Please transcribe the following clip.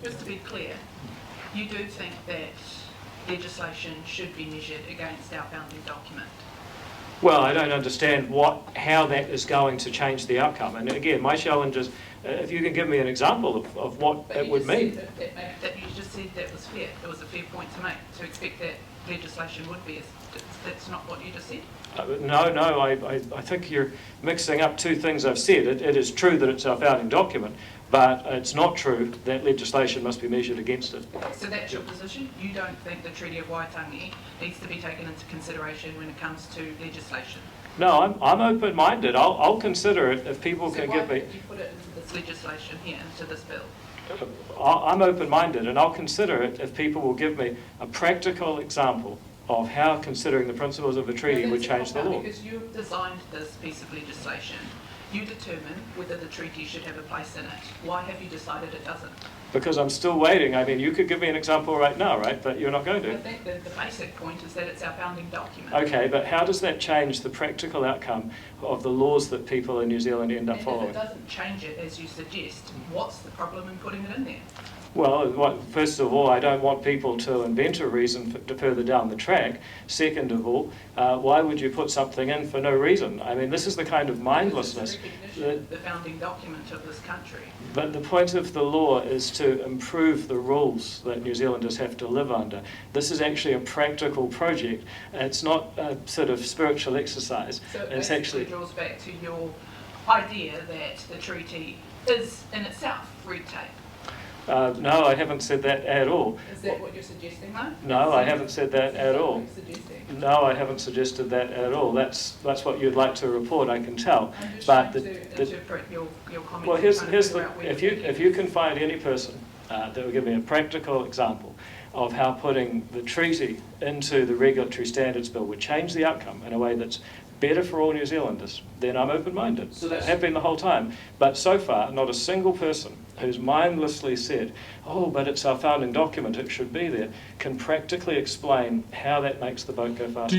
Just to be clear, you do think that legislation should be measured against our founding document? Well, I don't understand how that is going to change the outcome. And again, my challenge is, if you can give me an example of what it would mean. That you just said that was fair. It was a fair point to make, to expect that legislation would be. That's not what you just said? No, I think you're mixing up two things I've said. It is true that it's our founding document, but it's not true that legislation must be measured against it. So that's your position? You don't think the Treaty of Waitangi needs to be taken into consideration when it comes to legislation? No, I'm open-minded. I'll consider it if people can give me... So why did you put it into this legislation here, into this bill? I'm open-minded, and I'll consider it if people will give me a practical example of how considering the principles of a treaty would change the law. Because you've designed this piece of legislation. You determine whether the treaty should have a place in it. Why have you decided it doesn't? Because I'm still waiting. I mean, you could give me an example right now, right? But you're not going to. I think that the basic point is that it's our founding document. Okay, but how does that change the practical outcome of the laws that people in New Zealand end up following? If it doesn't change it, as you suggest, what's the problem in putting it in there? Well, first of all, I don't want people to invent a reason to further down the track. Second of all, why would you put something in for no reason? I mean, this is the kind of mindlessness. It's a recognition of the founding document of this country. But the point of the law is to improve the rules that New Zealanders have to live under. This is actually a practical project. It's not a sort of spiritual exercise. So it it's basically actually draws back to your idea that the treaty is in itself red tape. no, I haven't said that at all. Is that what you're suggesting, though? No, I haven't said that at all. What you're suggesting? No, I haven't suggested that at all. That's what you'd like to report, I can tell. I'm just But trying to interpret your comments. well, and here's trying to the figure out where if you're you can find any person that will give me a practical example of how putting the treaty into the regulatory standards bill would change the outcome in a way that's better for all New Zealanders, then I'm open-minded. So that's- I have been the whole time. But so far, not a single person who's mindlessly said, oh, but it's our founding document, it should be there, can practically explain how that makes the boat go faster.